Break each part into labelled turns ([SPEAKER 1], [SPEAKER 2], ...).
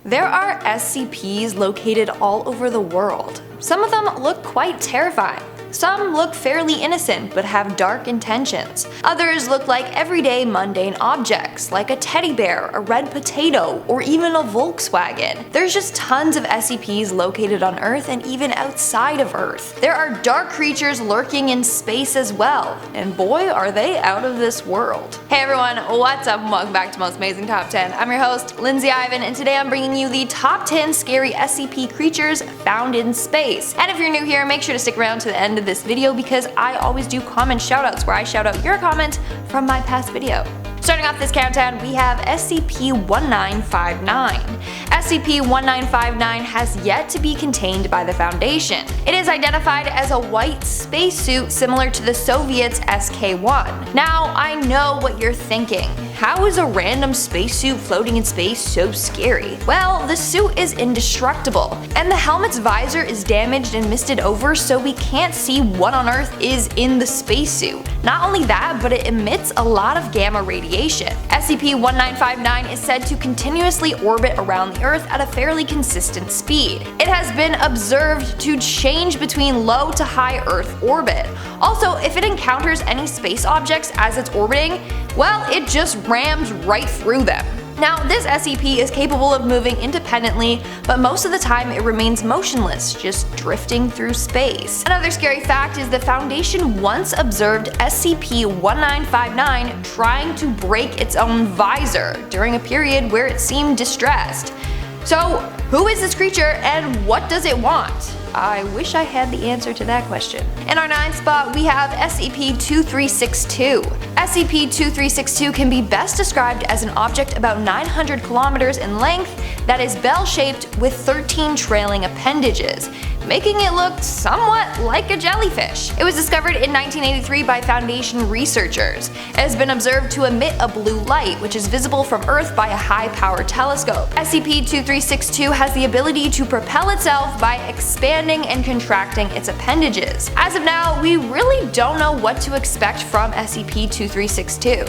[SPEAKER 1] There are SCPs located all over the world. Some of them look quite terrifying. Some look fairly innocent but have dark intentions. Others look like everyday mundane objects, like a teddy bear, a red potato, or even a Volkswagen. There's just tons of SCPs located on Earth and even outside of Earth. There are dark creatures lurking in space as well, and boy are they out of this world. Hey everyone, what's up and welcome back to Most Amazing Top 10. I'm your host, Lindsay Ivan, and today I'm bringing you the top 10 scary SCP creatures found in space. And if you're new here, make sure to stick around to the end of this video because I always do comment shoutouts where I shout out your comment from my past video. Starting off this countdown, we have SCP-1959. SCP-1959 has yet to be contained by the Foundation. It is identified as a white spacesuit similar to the Soviets' SK-1. Now, I know what you're thinking. How is a random spacesuit floating in space so scary? Well, the suit is indestructible, and the helmet's visor is damaged and misted over so we can't see what on Earth is in the spacesuit. Not only that, but it emits a lot of gamma radiation. SCP-1959 is said to continuously orbit around the Earth at a fairly consistent speed. It has been observed to change between low to high Earth orbit. Also, if it encounters any space objects as it's orbiting, well, it just rams right through them. Now, this SCP is capable of moving independently, but most of the time it remains motionless, just drifting through space. Another scary fact is the Foundation once observed SCP-1959 trying to break its own visor during a period where it seemed distressed. So, who is this creature and what does it want? I wish I had the answer to that question. In our 9th spot, we have SCP-2362. SCP-2362 can be best described as an object about 900 kilometers in length that is bell-shaped with 13 trailing appendages, making it look somewhat like a jellyfish. It was discovered in 1983 by Foundation researchers. It has been observed to emit a blue light, which is visible from Earth by a high-power telescope. SCP-2362 has the ability to propel itself by expanding and contracting its appendages. As of now, we really don't know what to expect from SCP-2362.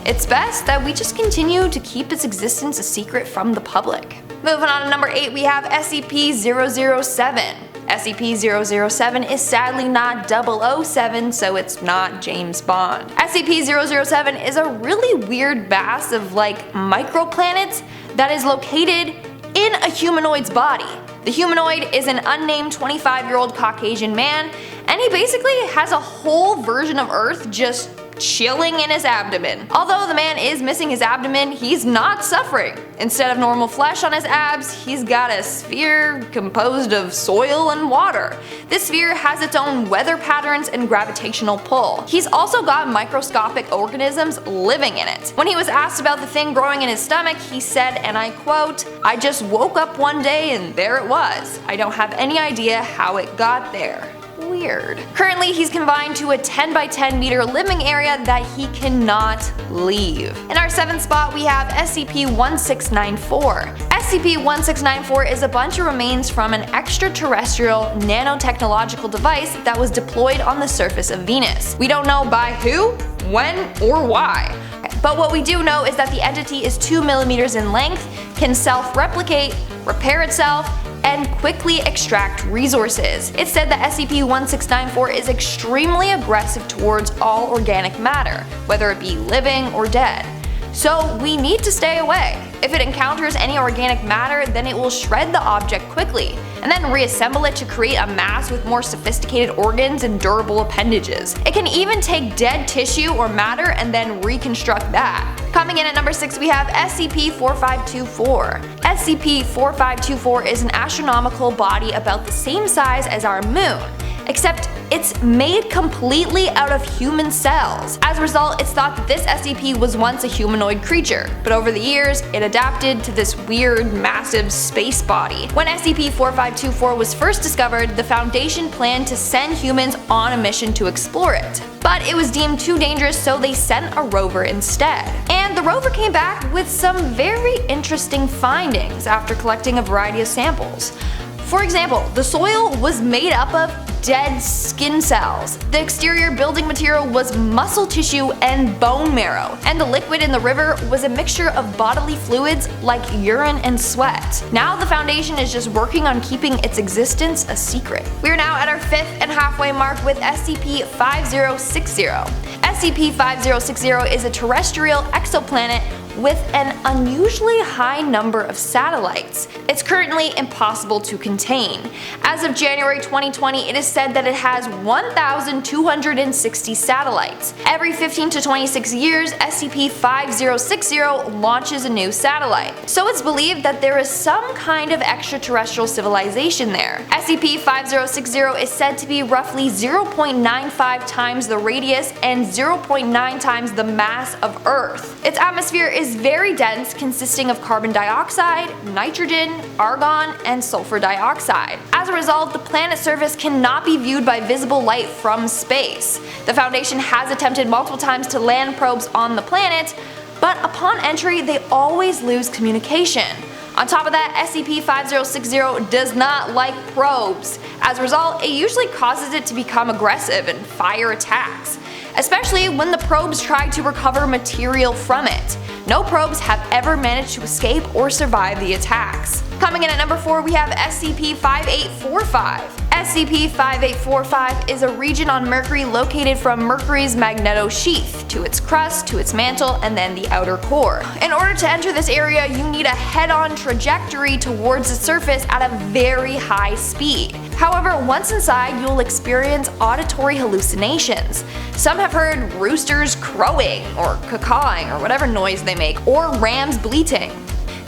[SPEAKER 1] It's best that we just continue to keep its existence a secret from the public. Moving on to number 8, we have SCP-007. SCP-007 is sadly not 007, so it's not James Bond. SCP-007 is a really weird mass of microplanets that is located in a humanoid's body. The humanoid is an unnamed 25-year-old Caucasian man, and he basically has a whole version of Earth just chilling in his abdomen. Although the man is missing his abdomen, he's not suffering. Instead of normal flesh on his abs, he's got a sphere composed of soil and water. This sphere has its own weather patterns and gravitational pull. He's also got microscopic organisms living in it. When he was asked about the thing growing in his stomach, he said, and I quote, "I just woke up one day and there it was. I don't have any idea how it got there." Weird. Currently, he's confined to a 10 by 10 meter living area that he cannot leave. In our 7th spot, we have SCP-1694. SCP-1694 is a bunch of remains from an extraterrestrial nanotechnological device that was deployed on the surface of Venus. We don't know by who, when, or why. But what we do know is that the entity is 2 millimeters in length, can self-replicate, repair itself, and quickly extract resources. It's said that SCP-1694 is extremely aggressive towards all organic matter, whether it be living or dead. So we need to stay away. If it encounters any organic matter, then it will shred the object quickly, and then reassemble it to create a mass with more sophisticated organs and durable appendages. It can even take dead tissue or matter and then reconstruct that. Coming in at number 6, we have SCP-4524. SCP-4524 is an astronomical body about the same size as our moon, except it's made completely out of human cells. As a result, it's thought that this SCP was once a humanoid creature, but over the years, it adapted to this weird, massive space body. When SCP-4524 was first discovered, the Foundation planned to send humans on a mission to explore it. But it was deemed too dangerous, so they sent a rover instead. And the rover came back with some very interesting findings after collecting a variety of samples. For example, the soil was made up of dead skin cells. The exterior building material was muscle tissue and bone marrow, and the liquid in the river was a mixture of bodily fluids like urine and sweat. Now the Foundation is just working on keeping its existence a secret. We are now at our 5th and halfway mark with SCP-5060. SCP-5060 is a terrestrial exoplanet with an unusually high number of satellites. It's currently impossible to contain. As of January 2020, it is said that it has 1,260 satellites. Every 15 to 26 years, SCP-5060 launches a new satellite. So it's believed that there is some kind of extraterrestrial civilization there. SCP-5060 is said to be roughly 0.95 times the radius and 0.9 times the mass of Earth. Its atmosphere is very dense, consisting of carbon dioxide, nitrogen, argon, and sulfur dioxide. As a result, the planet's surface cannot be viewed by visible light from space. The Foundation has attempted multiple times to land probes on the planet, but upon entry they always lose communication. On top of that, SCP-5060 does not like probes. As a result, it usually causes it to become aggressive and fire attacks, especially when the probes try to recover material from it. No probes have ever managed to escape or survive the attacks. Coming in at number 4, we have SCP-5845. SCP-5845 is a region on Mercury located from Mercury's magnetosheath to its crust, to its mantle, and then the outer core. In order to enter this area, you need a head-on trajectory towards the surface at a very high speed. However, once inside, you'll experience auditory hallucinations. Some have heard roosters crowing, or cawing, or whatever noise they make, or rams bleating.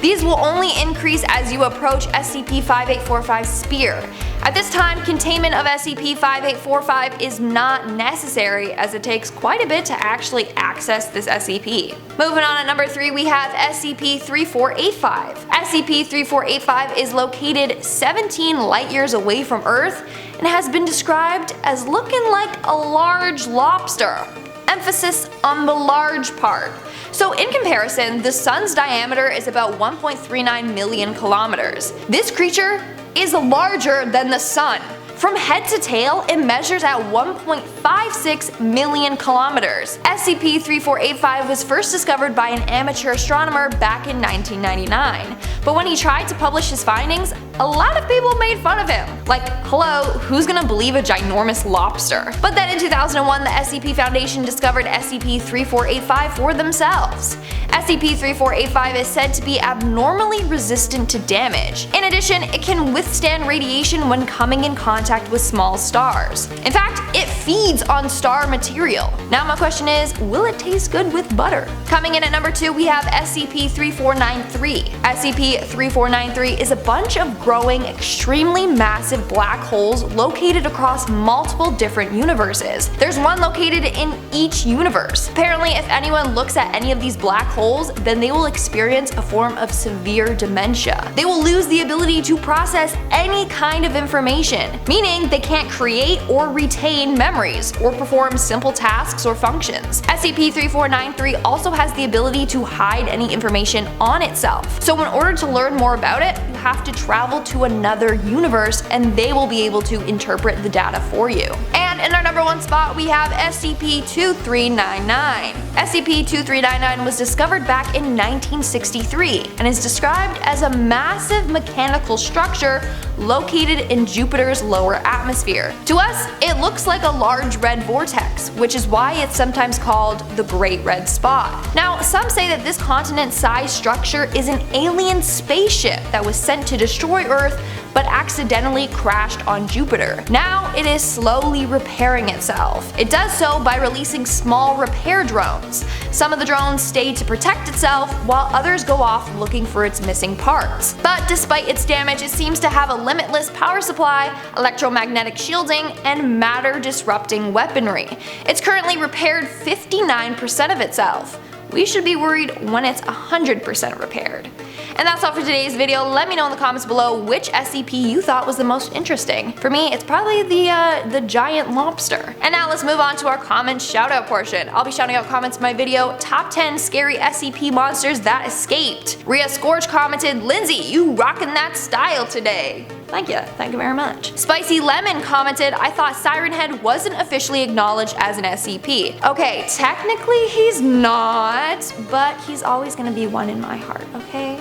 [SPEAKER 1] These will only increase as you approach SCP-5845's sphere. At this time, containment of SCP-5845 is not necessary, as it takes quite a bit to actually access this SCP. Moving on at number 3, we have SCP-3485. SCP-3485 is located 17 light years away from Earth and has been described as looking like a large lobster. Emphasis on the large part. So in comparison, the Sun's diameter is about 1.39 million kilometers. This creature is larger than the Sun. From head to tail, it measures at 1.56 million kilometers. SCP-3485 was first discovered by an amateur astronomer back in 1999, but when he tried to publish his findings, a lot of people made fun of him. Like, hello, who's gonna believe a ginormous lobster? But then in 2001, the SCP Foundation discovered SCP-3485 for themselves. SCP-3485 is said to be abnormally resistant to damage. In addition, it can withstand radiation when coming in contact with small stars. In fact, it feeds on star material. Now my question is, will it taste good with butter? Coming in at number 2, we have SCP-3493. SCP-3493 is a bunch of growing, extremely massive black holes located across multiple different universes. There's one located in each universe. Apparently, if anyone looks at any of these black holes, then they will experience a form of severe dementia. They will lose the ability to process any kind of information, meaning they can't create or retain memories or perform simple tasks or functions. SCP-3493 also has the ability to hide any information on itself. So in order to learn more about it, you have to travel to another universe and they will be able to interpret the data for you. And in our number 1 spot, we have SCP-2399. SCP-2399 was discovered back in 1963 and is described as a massive mechanical structure located in Jupiter's lower atmosphere. To us, it looks like a large red vortex, which is why it's sometimes called the Great Red Spot. Now, some say that this continent-sized structure is an alien spaceship that was sent to destroy Earth but accidentally crashed on Jupiter. Now it is slowly repairing itself. It does so by releasing small repair drones. Some of the drones stay to protect itself, while others go off looking for its missing parts. But despite its damage, it seems to have a limitless power supply, electromagnetic shielding, and matter-disrupting weaponry. It's currently repaired 59% of itself. We should be worried when it's 100% repaired. And that's all for today's video. Let me know in the comments below which SCP you thought was the most interesting. For me, it's probably the giant lobster. And now let's move on to our comment shoutout portion. I'll be shouting out comments in my video, Top 10 Scary SCP Monsters That Escaped. Rhea Scorch commented, Lindsay, you rockin' that style today. Thank you very much. Spicy Lemon commented, I thought Siren Head wasn't officially acknowledged as an SCP. Okay, technically he's not, but he's always gonna be one in my heart, okay?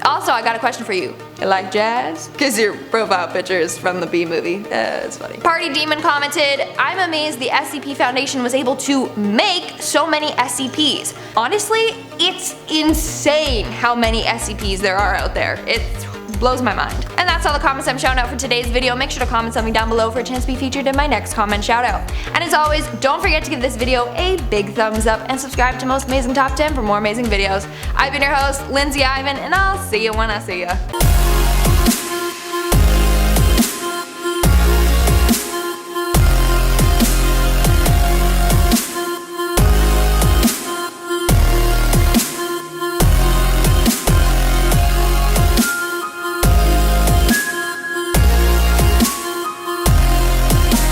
[SPEAKER 1] Also, I got a question for you. You like jazz? Cause your profile picture is from the B movie. It's funny. Party Demon commented, I'm amazed the SCP Foundation was able to make so many SCPs. Honestly, it's insane how many SCPs there are out there. It blows my mind. And that's all the comments I'm shouting out for today's video. Make sure to comment something down below for a chance to be featured in my next comment shout out. And as always, don't forget to give this video a big thumbs up and subscribe to Most Amazing Top 10 for more amazing videos. I've been your host, Lindsay Ivan, and I'll see you when I see you.